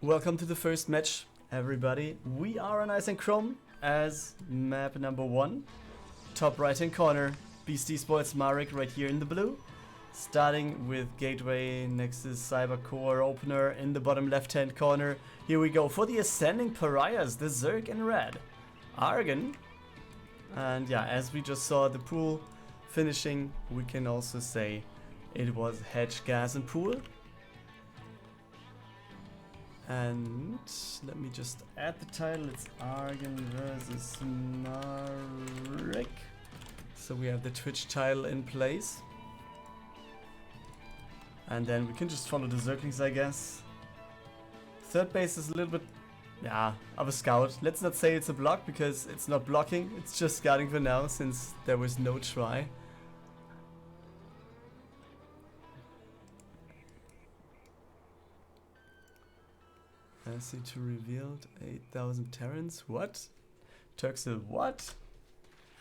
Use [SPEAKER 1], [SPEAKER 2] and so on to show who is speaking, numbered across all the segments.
[SPEAKER 1] Welcome to the first match, everybody. We are on Ice and Chrome as map number 1. Top right hand corner, BeAsT Esports MariK right here in the blue. Starting with Gateway, Nexus, Cybercore, Opener in the bottom left hand corner. Here we go for the Ascending Pariahs, the Zerg in red. Argon. And yeah, as we just saw the pool finishing, we can also say it was Hedge, Gas and Pool. And let me just add the title, it's Argon versus maralekos. So we have the Twitch title in place. And then we can just follow the Zerglings, I guess. Third base is a little bit, of a scout. Let's not say it's a block because it's not blocking, it's just scouting for now since there was no try. SC2 revealed 8,000 Terrans. What? Turkcell, what?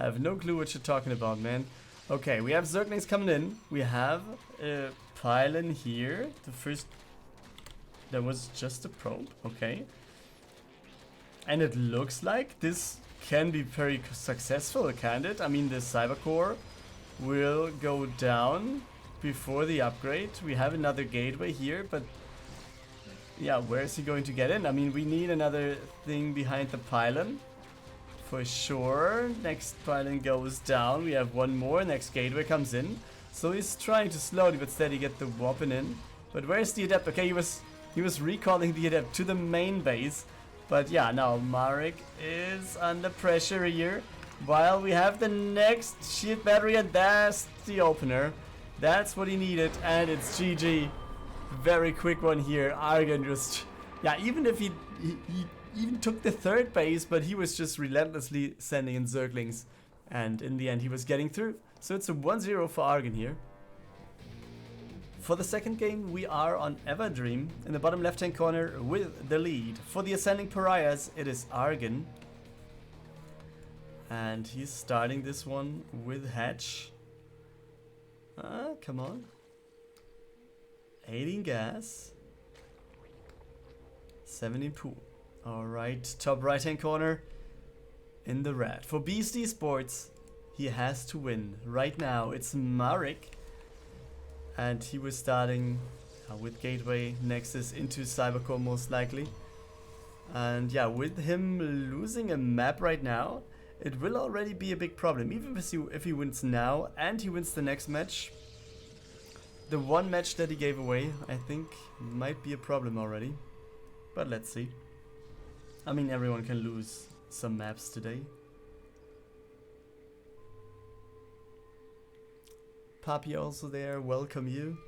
[SPEAKER 1] I have no clue what you're talking about, man. Okay, we have Zerglings coming in. We have a pylon here. The first... That was just a probe, okay. And it looks like this can be very successful, can't it? I mean, the Cybercore will go down before the upgrade. We have another gateway here, but... yeah, where is he going to get in? I mean, we need another thing behind the pylon. For sure. Next pylon goes down. We have one more. Next gateway comes in. So he's trying to slowly but steady get the weapon in. But where's the adept? Okay, he was recalling the adept to the main base. But yeah, now MariK is under pressure here. While we have the next shield battery, and that's the opener. That's what he needed, and it's GG. Very quick one here. Argon just, even if he even took the third base, but he was just relentlessly sending in Zerglings, and in the end he was getting through. So it's a 1-0 for Argon here. For the second game, we are on Everdream in the bottom left hand corner with the lead. For the Ascending Pariahs, it is Argon, and he's starting this one with Hedge. Come on. 18 gas, 17 pool. Alright, top right hand corner in the red. For BeAsT Esports, he has to win. Right now it's MariK, and he was starting with Gateway, Nexus into Cybercore most likely. And yeah, with him losing a map right now, it will already be a big problem. Even if he wins now and he wins the next match, the one match that he gave away, I think, might be a problem already. But let's see. I mean, everyone can lose some maps today. Papi also there, welcome you.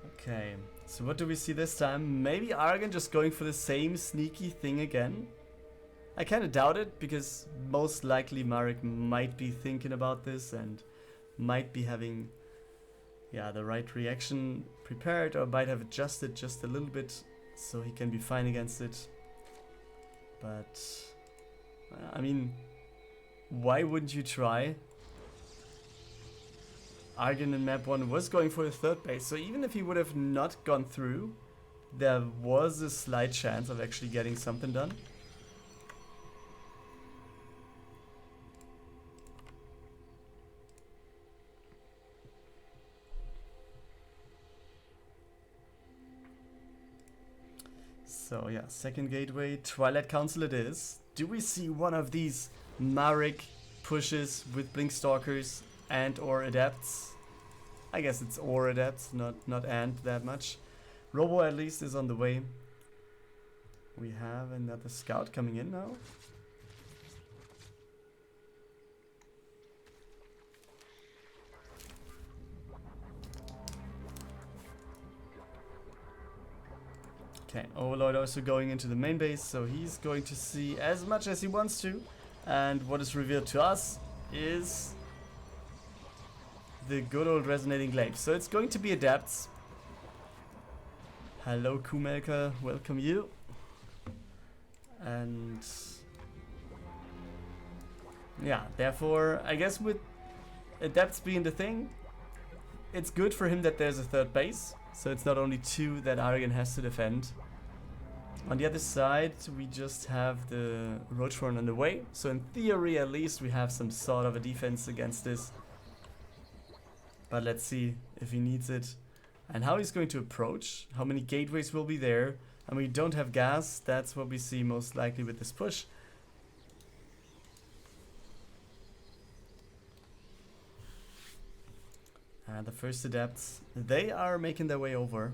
[SPEAKER 1] Okay, so what do we see this time? Maybe Argon just going for the same sneaky thing again? I kind of doubt it, because most likely MariK might be thinking about this and might be having the right reaction prepared, or might have adjusted just a little bit so he can be fine against it. But I mean, why wouldn't you try? Argon in map 1 was going for the third base, so even if he would have not gone through, there was a slight chance of actually getting something done. So yeah, second gateway, Twilight Council it is. Do we see one of these MariK pushes with Blink Stalkers and or adepts? I guess it's or adepts, not and that much. Robo at least is on the way. We have another scout coming in now. Okay, Overlord also going into the main base, so he's going to see as much as he wants to. And what is revealed to us is the good old resonating glaive. So it's going to be adepts. Hello Kumelka, welcome you. And yeah, therefore I guess with adepts being the thing, it's good for him that there's a third base. So it's not only 2 that Argon has to defend. On the other side, we just have the Roachhorn on the way. So in theory, at least, we have some sort of a defense against this. But let's see if he needs it. And how he's going to approach. How many gateways will be there. And we don't have gas. That's what we see most likely with this push. And the first adepts, they are making their way over.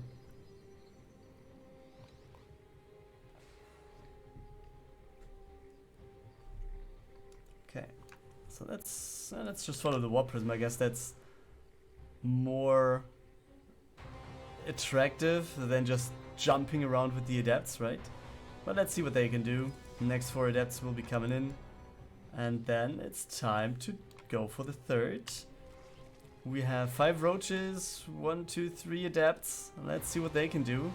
[SPEAKER 1] Okay, so let's just follow the Warp Prism. I guess that's more attractive than just jumping around with the adepts, right? But let's see what they can do. The next 4 adepts will be coming in. And then it's time to go for the third. We have 5 roaches, 1, 2, 3 adepts. Let's see what they can do.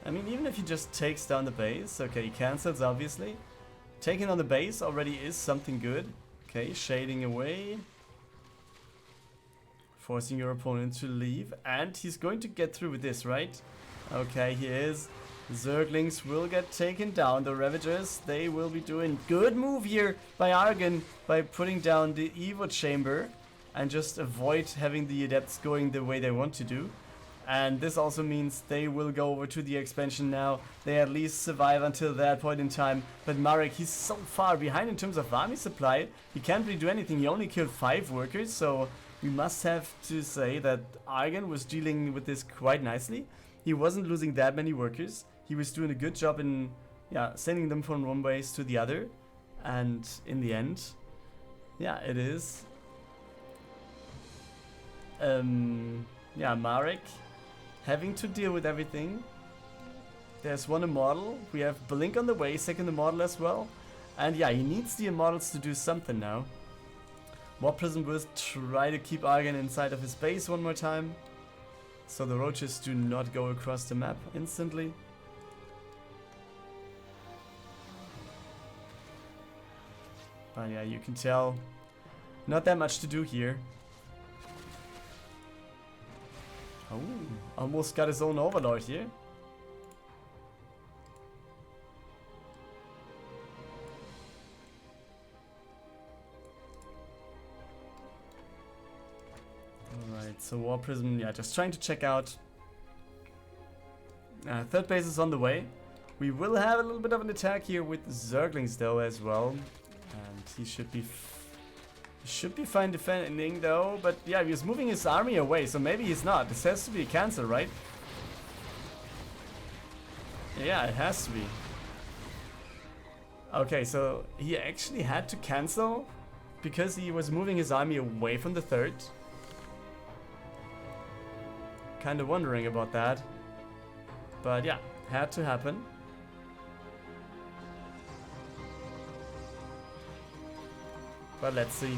[SPEAKER 1] I mean, even if he just takes down the base. Okay, he cancels, obviously. Taking on the base already is something good. Okay, shading away. Forcing your opponent to leave. And he's going to get through with this, right? Okay, he is. Zerglings will get taken down. The Ravagers, they will be doing good move here by Argon by putting down the Evo chamber. And just avoid having the adepts going the way they want to do. And this also means they will go over to the expansion now. They at least survive until that point in time. But MariK, he's so far behind in terms of army supply. He can't really do anything. He only killed 5 workers. So we must have to say that Argon was dealing with this quite nicely. He wasn't losing that many workers. He was doing a good job in sending them from one base to the other. And in the end, yeah, it is. MariK having to deal with everything. There's 1 Immortal. We have Blink on the way, 2nd Immortal as well. And yeah, he needs the Immortals to do something now. Warp Prism will try to keep Argon inside of his base one more time. So the roaches do not go across the map instantly. But yeah, you can tell not that much to do here. Oh, almost got his own Overlord here. Alright, so War Prism, yeah, just trying to check out. Third base is on the way. We will have a little bit of an attack here with Zerglings though as well. And he should be fine defending though, but yeah, he was moving his army away, so maybe he's not. This has to be a cancel, right? Yeah, it has to be. Okay, so he actually had to cancel because he was moving his army away from the third. Kind of wondering about that. But yeah, had to happen. But let's see.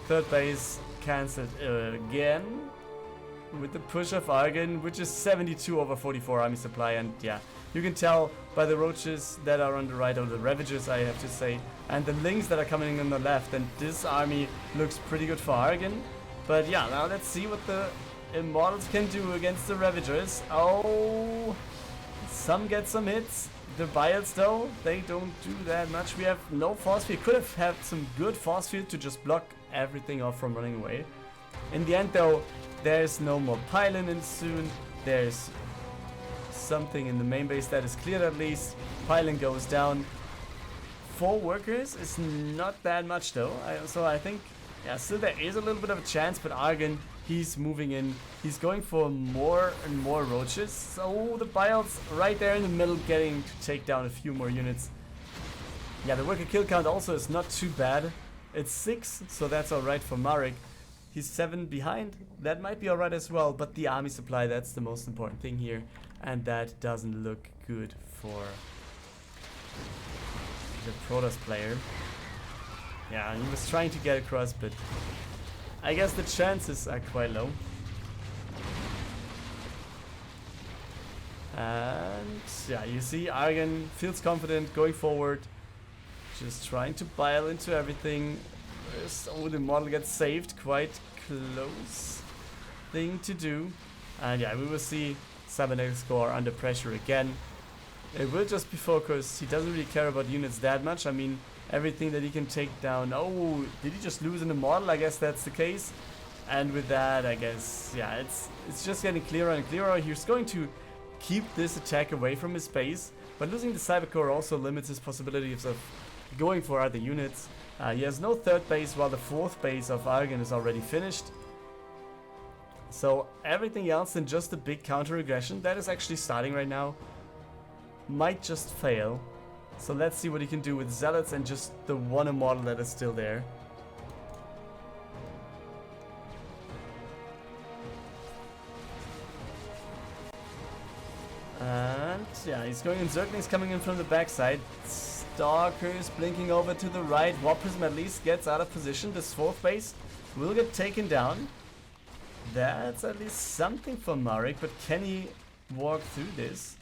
[SPEAKER 1] Third base cancelled again with the push of Argon, which is 72 over 44 army supply. And yeah, you can tell by the roaches that are on the right, or the Ravagers I have to say, and the Lings that are coming in on the left. And this army looks pretty good for Argon. But yeah, now let's see what the Immortals can do against the Ravagers. Oh, some get some hits. The BeAsT though, they don't do that much. We have no force field. Could have had some good force field to just block everything off from running away. In the end though, there's no more pylon in soon. There's something in the main base that is cleared at least. Pylon goes down. 4 workers is not that much though. So I think, yeah, still there is a little bit of a chance, but Argon, he's moving in. He's going for more and more roaches. So the BeAsT right there in the middle, getting to take down a few more units. Yeah, the worker kill count also is not too bad. It's 6, so that's alright for MariK. He's 7 behind. That might be alright as well, but the army supply, that's the most important thing here. And that doesn't look good for the Protoss player. Yeah, he was trying to get across, but I guess the chances are quite low. And yeah, you see Argon feels confident going forward. Just trying to pile into everything. first. Oh, the model gets saved. Quite close thing to do. And yeah, we will see Cybernetics score under pressure again. It will just be focused. He doesn't really care about units that much. I mean, everything that he can take down. Oh, did he just lose in the model? I guess that's the case. And with that, I guess, yeah, it's just getting clearer and clearer. He's going to keep this attack away from his base, but losing the Cybercore also limits his possibilities of going for other units. He has no third base, while the fourth base of Argon is already finished. So everything else than just a big counter aggression that is actually starting right now might just fail. So let's see what he can do with Zealots and just the one immortal that is still there. And yeah, he's going in Zerglings coming in from the backside. Stalkers blinking over to the right. Warp Prism at least gets out of position. This fourth base will get taken down. That's at least something for MariK, but can he walk through this?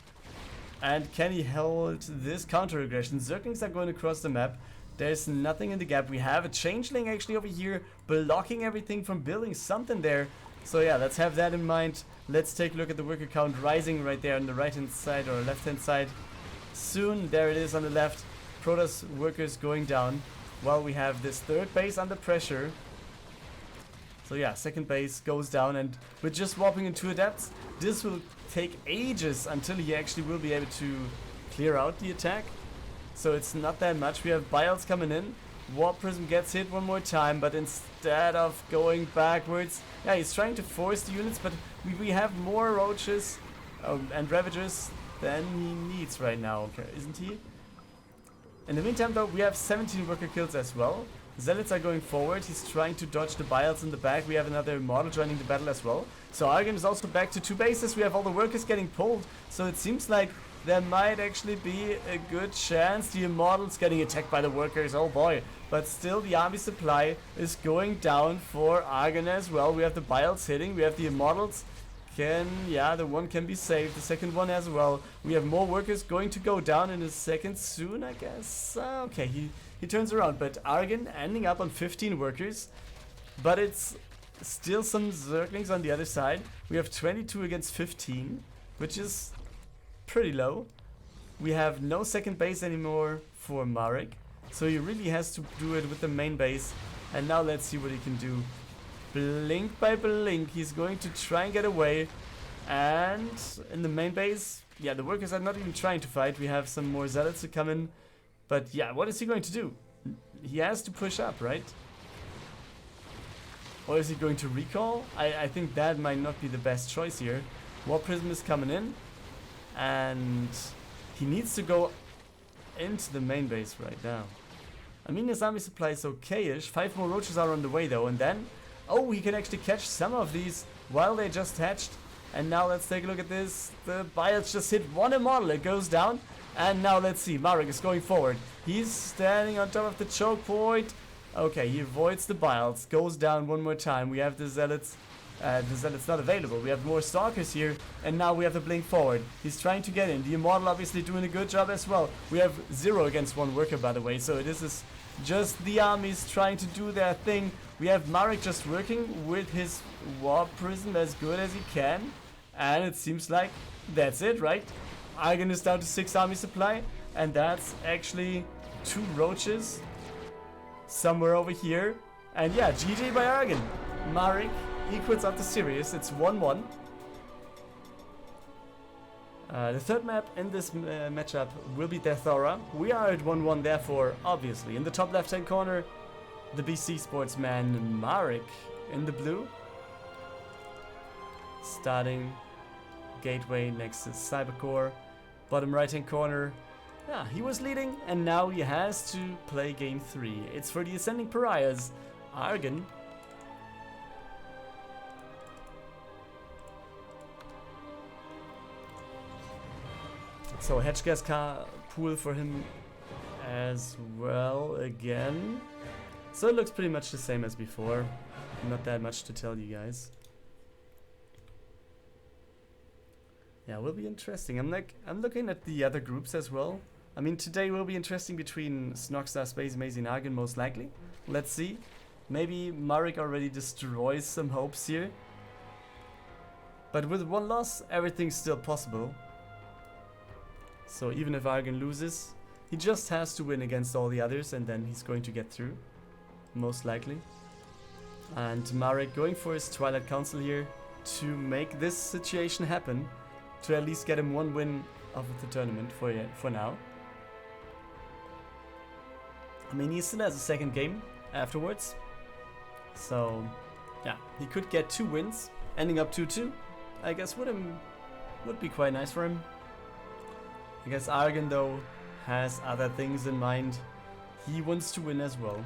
[SPEAKER 1] And can he hold this counter aggression? Zerglings are going across the map. There's nothing in the gap. We have a changeling actually over here blocking everything from building something there. So yeah, let's have that in mind. Let's take a look at the worker count rising right there on the right hand side or left hand side. Soon, there it is on the left. Protoss workers going down while we have this third base under pressure. So yeah, second base goes down, and with just warping in 2 adepts, this will take ages until he actually will be able to clear out the attack. So it's not that much. We have Biles coming in. Warp Prism gets hit one more time, but instead of going backwards, yeah, he's trying to force the units, but we have more roaches and ravagers than he needs right now, okay, isn't he? In the meantime though, we have 17 worker kills as well. Zealots are going forward. He's trying to dodge the Biles in the back. We have another model joining the battle as well. So Argon is also back to 2 bases. We have all the workers getting pulled. So it seems like there might actually be a good chance the Immortals getting attacked by the workers. Oh boy. But still the army supply is going down for Argon as well. We have the Biles hitting. We have the Immortals. Yeah, the one can be saved. The second one as well. We have more workers going to go down in a second soon, I guess. Okay, he turns around. But Argon ending up on 15 workers. But it's still some Zerglings on the other side. We have 22 against 15, which is pretty low. We have no second base anymore for MariK. So he really has to do it with the main base. And now let's see what he can do. Blink by blink, he's going to try and get away. And in the main base, yeah, the workers are not even trying to fight. We have some more zealots to come in. But yeah, what is he going to do? He has to push up, right? Or is he going to recall? I think that might not be the best choice here. Warp Prism is coming in. And he needs to go into the main base right now. I mean, his army supply is okay-ish. 5 more roaches are on the way though, and then... oh, he can actually catch some of these while they just hatched. And now let's take a look at this. The Biles just hit one immortal. It goes down. And now let's see. MariK is going forward. He's standing on top of the choke point. Okay, he avoids the Biles. Goes down one more time. We have the Zealots. The Zealots not available. We have more Stalkers here. And now we have the Blink forward. He's trying to get in. The Immortal obviously doing a good job as well. We have 0 against 1 worker, by the way. So this is just the armies trying to do their thing. We have MariK just working with his Warp Prism as good as he can. And it seems like that's it, right? Argon is down to 6 army supply. And that's actually 2 roaches somewhere over here. And yeah, GG by Argon. MariK equals up the series. It's 1-1. The third map in this matchup will be Deathora. We are at 1-1 therefore, obviously. In the top left hand corner, the BC sportsman MariK in the blue. Starting gateway next to Cybercore. Bottom right hand corner, yeah, he was leading and now he has to play game 3. It's for the ascending Pariahs Argon. So hedge gas pool for him as well again. So it looks pretty much the same as before. Not that much to tell you guys. Yeah, will be interesting. I'm looking at the other groups as well. I mean, today will be interesting between Snogstar, Space Maze, and Argon most likely. Let's see. Maybe MariK already destroys some hopes here. But with one loss, everything's still possible. So even if Argon loses, he just has to win against all the others and then he's going to get through. Most likely. And MariK going for his Twilight Council here to make this situation happen. To at least get him one win of the tournament for now. I mean, he still has a second game afterwards. So, yeah, he could get 2 wins, ending up 2-2. I guess would be quite nice for him. I guess Argon, though, has other things in mind. He wants to win as well.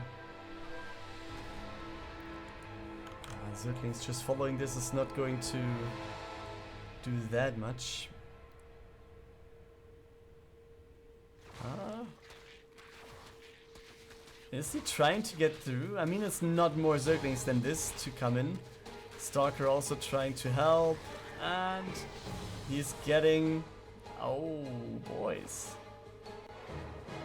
[SPEAKER 1] Zerglings just following this is not going to do that much. Is he trying to get through? I mean, it's not more Zerglings than this to come in. Stalker also trying to help. And he's getting... Oh, boys.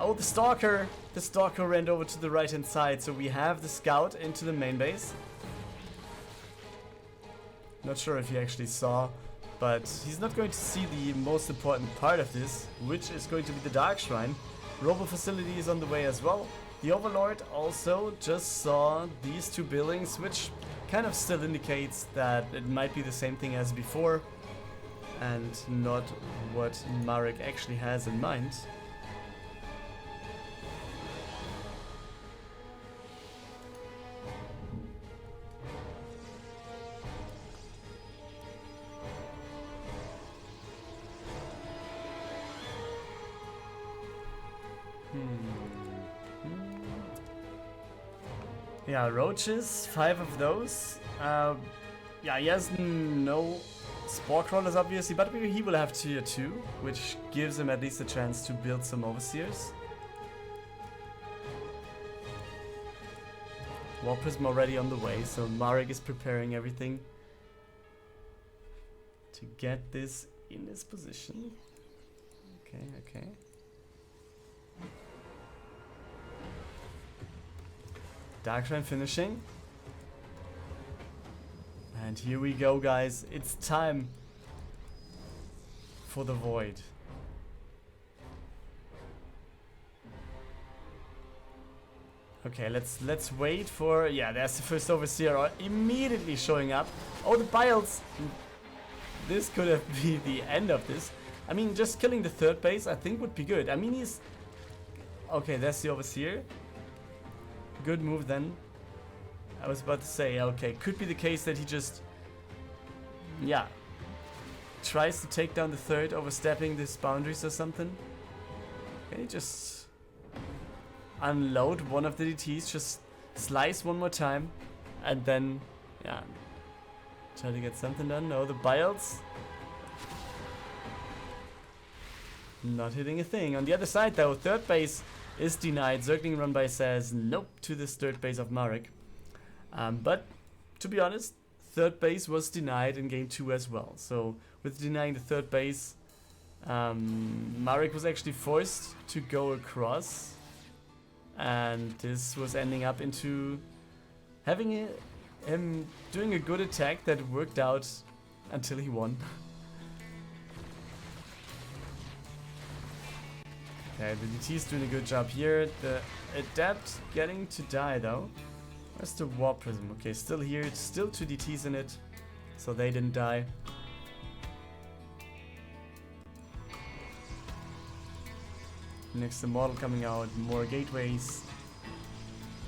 [SPEAKER 1] Oh, the Stalker! The Stalker ran over to the right-hand side. So we have the Scout into the main base. Not sure if he actually saw, but he's not going to see the most important part of this, which is going to be the Dark Shrine. Robo Facility is on the way as well. The Overlord also just saw these 2 buildings, which kind of still indicates that it might be the same thing as before and not what MariK actually has in mind. Yeah, roaches, 5 of those. Yeah, he has no spore crawlers obviously, but he will have tier 2, which gives him at least a chance to build some overseers. War Prism already on the way, so MariK is preparing everything to get this in his position. Okay. Darkshrine finishing. And here we go, guys. It's time for the Void. Okay, let's wait for... Yeah, there's the first Overseer immediately showing up. Oh, the Biles! This could have been the end of this. I mean, just killing the 3rd base I think would be good. I mean, he's... Okay, that's the Overseer. Good move then. I was about to say, okay, could be the case that he just... Yeah. Tries to take down the 3rd, overstepping these boundaries or something. Okay, just... unload one of the DTs, just slice one more time. And then, yeah. Try to get something done. No, the Biles. Not hitting a thing. On the other side though, 3rd base is denied. Zergling Runby says nope to this 3rd base of MariK. But to be honest, 3rd base was denied in game 2 as well. So with denying the 3rd base, MariK was actually forced to go across. And this was ending up into having him doing a good attack that worked out until he won. Okay, the DT is doing a good job here. The Adept getting to die though. Where's the War Prism? Okay, still here. It's still 2 DTs in it, so they didn't die. Next Immortal coming out, more gateways.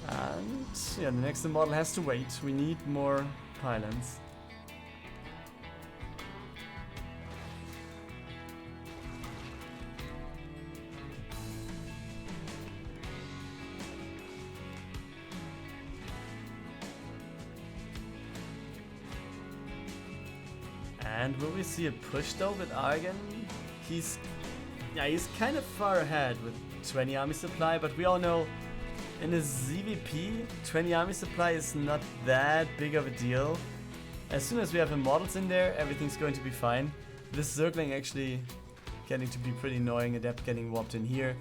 [SPEAKER 1] And yeah, the next Immortal has to wait. We need more pylons. And will we see a push though with Argon? He's kind of far ahead with 20 army supply, but we all know in a ZVP, 20 army supply is not that big of a deal. As soon as we have Immortals in there, everything's going to be fine. This Zergling actually getting to be pretty annoying. Adept getting warped in here.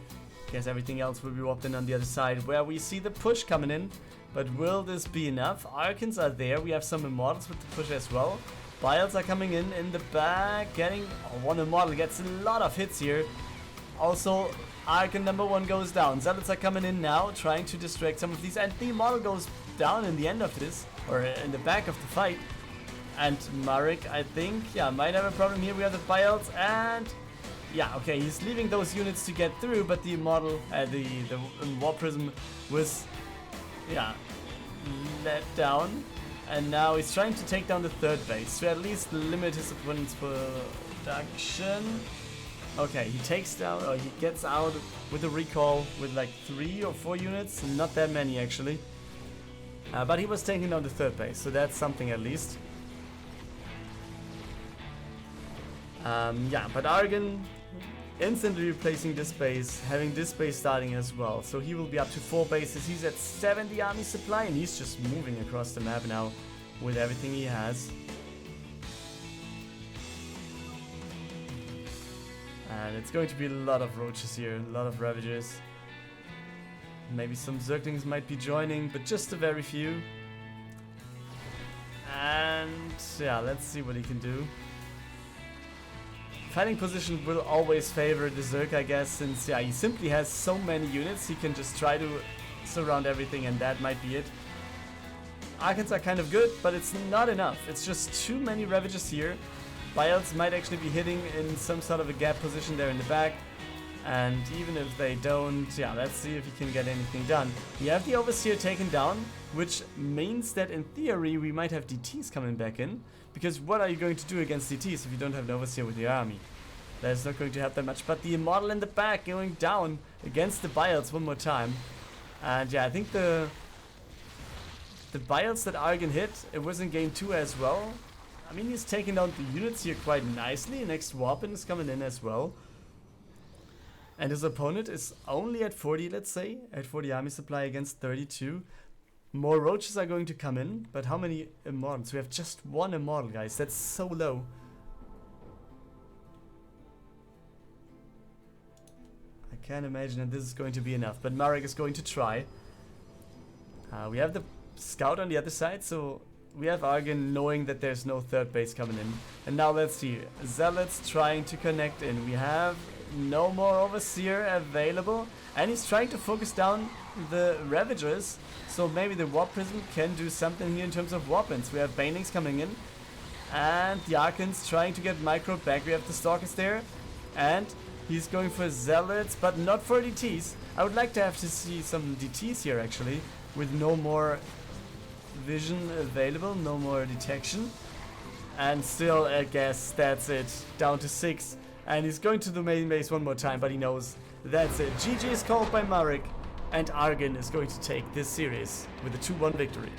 [SPEAKER 1] Guess everything else will be warped in on the other side, where we see the push coming in. But will this be enough? Archons are there. We have some Immortals with the push as well. BeAsT are coming in the back. Getting... Oh, one Immortal gets a lot of hits here. Also, Archon number 1 goes down. Zealots are coming in now, trying to distract some of these. And the Immortal goes down in the end of this. Or in the back of the fight. And MariK, I think, yeah, might have a problem here. We have the BeAsT and... Yeah, okay, he's leaving those units to get through, but the Immortal, the War Prism was, yeah, let down. And now he's trying to take down the 3rd base to at least limit his opponent's production. Okay, he takes down, or he gets out with a recall with like 3 or 4 units, not that many actually. But he was taking down the 3rd base, so that's something at least. Yeah, but Argon instantly replacing this base, having this base starting as well. So he will be up to 4 bases. He's at 70 army supply and he's just moving across the map now with everything he has. And it's going to be a lot of roaches here, a lot of ravagers. Maybe some Zerglings might be joining, but just a very few. And yeah, let's see what he can do. Fighting position will always favor the Zerg, I guess, since yeah, he simply has so many units, he can just try to surround everything and that might be it. Archons are kind of good, but it's not enough. It's just too many Ravagers here. BeAsT might actually be hitting in some sort of a gap position there in the back. And even if they don't, yeah, let's see if he can get anything done. We have the Overseer taken down, which means that in theory we might have DTs coming back in. Because what are you going to do against DTs if you don't have an Overseer with your army? That's not going to help that much. But the Immortal in the back going down against the BeAsT one more time. And yeah, I think the BeAsT that Argon hit, it was in game 2 as well. I mean, he's taking down the units here quite nicely. Next weapon is coming in as well. And his opponent is only at 40, let's say. At 40 army supply against 32. More roaches are going to come in, but how many Immortals? We have just 1 Immortal, guys. That's so low. I can't imagine that this is going to be enough, but MariK is going to try. We have the Scout on the other side, so we have Argon knowing that there's no 3rd base coming in. And now let's see. Zealots trying to connect in. We have no more Overseer available, and he's trying to focus down the Ravagers. So maybe the Warp Prism can do something here in terms of weapons. We have Banelings coming in. And the Archons trying to get Micro back. We have the Stalkers there. And he's going for Zealots, but not for DTs. I would like to have to see some DTs here actually. With no more vision available, no more detection. And still, I guess that's it. Down to 6. And he's going to the main base one more time, but he knows that's it. GG is called by MariK. And Argon is going to take this series with a 2-1 victory.